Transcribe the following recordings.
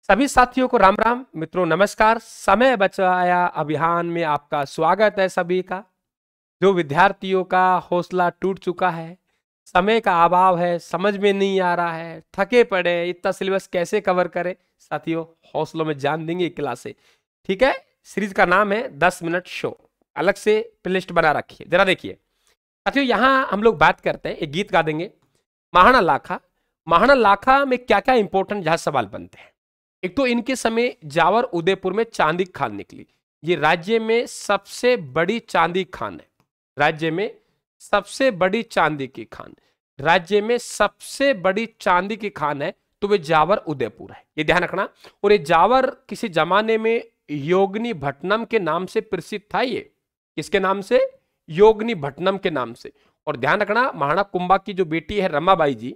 सभी साथियों को राम राम। मित्रों नमस्कार। समय बचाया अभियान में आपका स्वागत है सभी का। जो विद्यार्थियों का हौसला टूट चुका है, समय का अभाव है, समझ में नहीं आ रहा है, थके पड़े हैं, इतना सिलेबस कैसे कवर करें, साथियों हौसलों में जान देंगे क्लास से। ठीक है, सीरीज का नाम है 10 मिनट शो। अलग से प्लेलिस्ट बना रखी है, जरा देखिए साथियों। यहां हम लोग बात करते हैं, एक गीत गा देंगे, महाना लाखा। महाना लाखा में क्या क्या इंपॉर्टेंट जहां सवाल बनते हैं। एक तो इनके समय जावर उदयपुर में चांदी खान निकली। ये राज्य में सबसे बड़ी चांदी खान है। राज्य में सबसे बड़ी चांदी की खान, राज्य में सबसे बड़ी चांदी की खान है तो वे जावर उदयपुर है, ये ध्यान रखना। और ये जावर किसी जमाने में योगिनी भट्टनम के नाम से प्रसिद्ध था। ये किसके नाम से? योगिनी भट्टनम के नाम से। और ध्यान रखना, महाराणा कुंभा की जो बेटी है रमाबाई जी,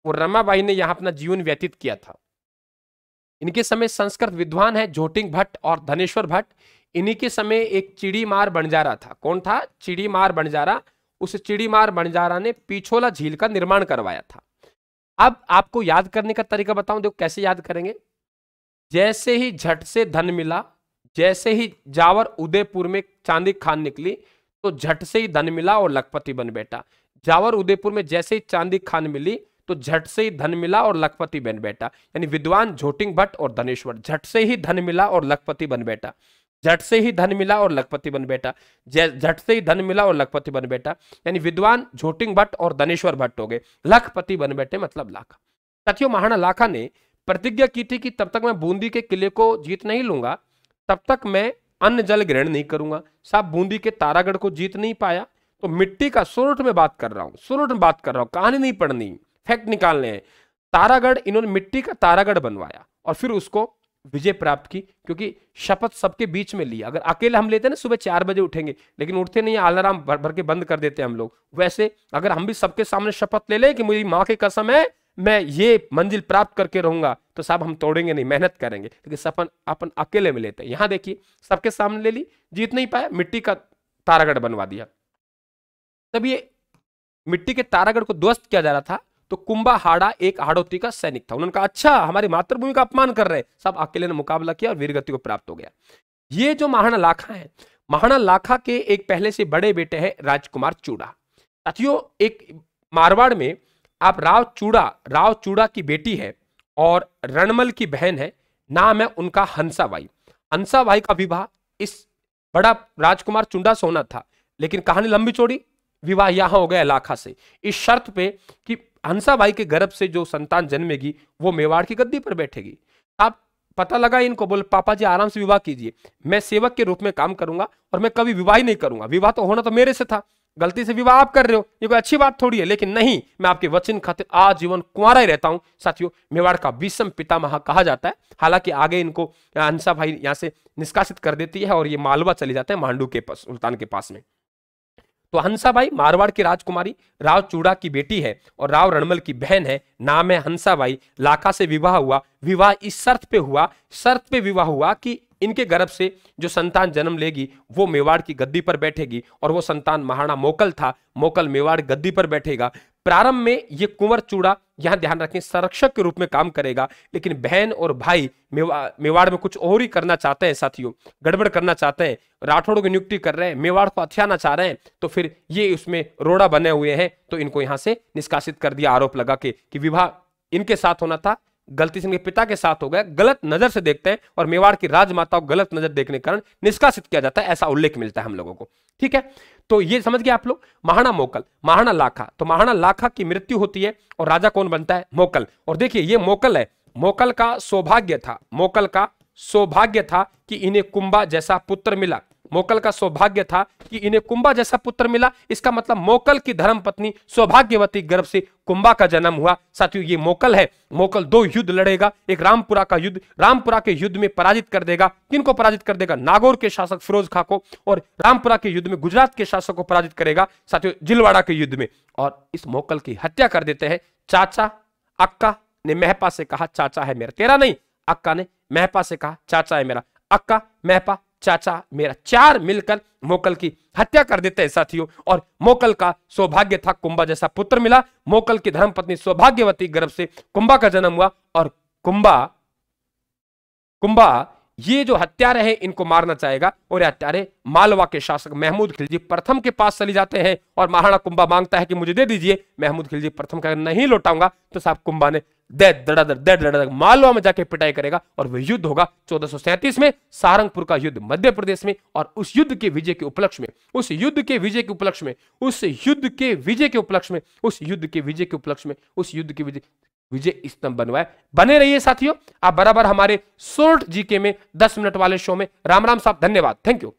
वो रमाबाई ने यहां अपना जीवन व्यतीत किया था। इनके समय संस्कृत विद्वान है झोटिंग भट्ट और धनेश्वर भट्ट। इन्हीं के समय एक चिड़ीमार बंजारा था। कौन था? चिड़ीमार बंजारा। उस चिड़ीमार बंजारा ने पिछोला झील का निर्माण करवाया था। अब आपको याद करने का तरीका बताऊं, देखो कैसे याद करेंगे। जैसे ही झट से धन मिला, जैसे ही जावर उदयपुर में चांदी खान निकली तो झट से ही धन मिला और लखपति बन बैठा। जावर उदयपुर में जैसे ही चांदी खान मिली तो झट से ही धन मिला और लखपति बन बैठा। यानी विद्वान झोटिंग भट्ट और धनेश्वर, झट से ही धन मिला और लखपति बन बैठा। झट से ही धन मिला और लखपति बन बैठा। झट से ही धन मिला और लखपति बन बैठा। यानी विद्वान झोटिंग भट्ट और धनेश्वर भट्ट हो गए, लखपति बन बैठे मतलब लाखा। साथियों महाराणा लाखा ने प्रतिज्ञा की थी कि तब तक मैं बूंदी के किले को जीत नहीं लूंगा, तब तक मैं अन्न जल ग्रहण नहीं करूंगा। साहब बूंदी के तारागढ़ को जीत नहीं पाया तो मिट्टी का, सुरुट में बात कर रहा हूं, सुरुट में बात कर रहा हूं, कहानी नहीं पढ़नी, फैक्ट निकालने हैं। तारागढ़, इन्होंने मिट्टी का तारागढ़ बनवाया और फिर उसको विजय प्राप्त की, क्योंकि शपथ सबके बीच में लिया। अगर अकेले हम लेते ना सुबह 4 बजे उठेंगे, लेकिन उठते नहीं, अलार्म भर भर के बंद कर देते हैं हम लोग। वैसे अगर हम भी सबके सामने शपथ ले लें कि मेरी माँ की कसम है मैं ये मंजिल प्राप्त करके रहूंगा, तो साहब हम तोड़ेंगे नहीं, मेहनत करेंगे। लेकिन सपन अपन अकेले में लेते हैं। यहां देखिए सबके सामने ले ली, जीत नहीं पाया, मिट्टी का तारागढ़ बनवा दिया। तब ये मिट्टी के तारागढ़ को ध्वस्त किया जा रहा था तो कुंभा हाड़ा एक हाड़ोती का सैनिक था। उन्होंने कहा अच्छा हमारी मातृभूमि का अपमान कर रहे, सब अकेले ने मुकाबला किया और वीरगति को प्राप्त हो गया। ये जो महाराणा लाखा है, महाराणा लाखा के एक पहले से बड़े बेटे हैं राजकुमार चूड़ा। साथियों एक मारवाड़ में आप राव चूड़ा की बेटी है और रणमल की बहन है, नाम है उनका हंसाबाई। हंसाबाई का विवाह इस बड़ा राजकुमार चुंडा से होना था, लेकिन कहानी लंबी चौड़ी, विवाह यहां हो गया लाखा से, इस शर्त पे कि हंसाबाई के गर्भ से जो संतान जन्मेगी वो मेवाड़ की गद्दी पर बैठेगी। आप पता लगा इनको, बोले पापा जी आराम से विवाह कीजिए, मैं सेवक के रूप में काम करूंगा और मैं कभी विवाह ही नहीं करूंगा। विवाह तो होना तो मेरे से था, गलती से विवाह आप कर रहे हो, ये कोई अच्छी बात थोड़ी है। लेकिन नहीं, मैं आपके वचन खातिर आजीवन कुंवारा ही रहता हूं। साथियों मेवाड़ का विषम पितामह कहा जाता है। हालांकि आगे इनको हंसाबाई यहां से निष्कासित कर देती है और ये मालवा चले जाते हैं, मांडू के पास, सुल्तान के पास में। तो हंसाबाई मारवाड़ की राजकुमारी राव चूड़ा की बेटी है और राव रणमल की बहन है, नाम है हंसाबाई। लाखा से विवाह हुआ। विवाह इस शर्त पे हुआ, शर्त पे विवाह हुआ कि इनके गर्भ से जो संतान जन्म लेगी वो मेवाड़ की गद्दी पर बैठेगी और वो संतान महाराणा मोकल था, मोकल मेवाड़ गद्दी पर बैठेगा। प्रारंभ में ये कुंवर चूड़ा, यहां ध्यान रखें, संरक्षक के रूप में काम करेगा, लेकिन बहन और भाई मेवाड़ में कुछ और ही करना चाहते हैं। साथियों गड़बड़ करना चाहते हैं, राठौड़ों की नियुक्ति कर रहे हैं, मेवाड़ को हथियाना चाह रहे हैं, तो फिर ये उसमें रोड़ा बने हुए हैं, तो इनको यहां से निष्कासित कर दिया आरोप लगा के कि विवाह इनके साथ होना था, गलती से इनके पिता के साथ हो गया। गलत नजर से देखते हैं और मेवाड़ की राजमाता को गलत नजर देखने के कारण निष्कासित किया जाता है, ऐसा उल्लेख मिलता है हम लोगों को। ठीक है, तो ये समझ गए आप लोग। महाराणा मोकल, महाराणा लाखा, तो महाराणा लाखा की मृत्यु होती है और राजा कौन बनता है? मोकल। और देखिए ये मोकल है, मोकल का सौभाग्य था, मोकल का सौभाग्य था कि इन्हें कुंभा जैसा पुत्र मिला। मोकल का सौभाग्य था कि इन्हें कुंभा जैसा पुत्र मिला। इसका मतलब मोकल की धर्मपत्नी सौभाग्यवती गर्भ से कुंभा का जन्म हुआ। साथियों ये मोकल है, मोकल 2 युद्ध लड़ेगा। एक रामपुरा का युद्ध, रामपुरा के युद्ध में पराजित कर देगा। किनको पराजित कर देगा? नागौर के शासक फिरोज खां को। और रामपुरा के युद्ध में गुजरात के शासक को पराजित करेगा साथियों जिलवाड़ा के युद्ध में। और इस मोकल की हत्या कर देते हैं। चाचा अक्का ने महपा से कहा चाचा है मेरा, तेरा नहीं, अक्का ने महपा से कहा चाचा है मेरा, अक्का महपा चाचा मेरा, 4 मिलकर मोकल की हत्या कर देते हैं साथियों। और मोकल का सौभाग्य था कुंभा जैसा पुत्र मिला। मोकल की धर्मपत्नी सौभाग्यवती गर्भ से कुंभा का जन्म हुआ और कुंभा कुंभा ये जो हत्यारे हैं इनको मारना चाहेगा और ये हत्यारे मालवा के शासक महमूद खिलजी प्रथम के पास चली जाते हैं और महाराणा कुंभा मांगता है कि मुझे दे दीजिए। महमूद खिलजी प्रथम का नहीं लौटाऊंगा तो साहब कुंभा ने दे मालवा में जाके पिटाई करेगा और वह युद्ध होगा 1437 में, सारंगपुर का युद्ध मध्य प्रदेश में। और उस युद्ध के विजय के उपलक्ष्य में, उस युद्ध के विजय के उपलक्ष्य में, उस युद्ध के विजय के उपलक्ष्य में, उस युद्ध के विजय के उपलक्ष्य में, उस युद्ध के विजय स्तंभ बनवाए। बने रहिए साथियों, आप बराबर हमारे शॉर्ट जीके में 10 मिनट वाले शो में। राम राम साहब, धन्यवाद, थैंक यू।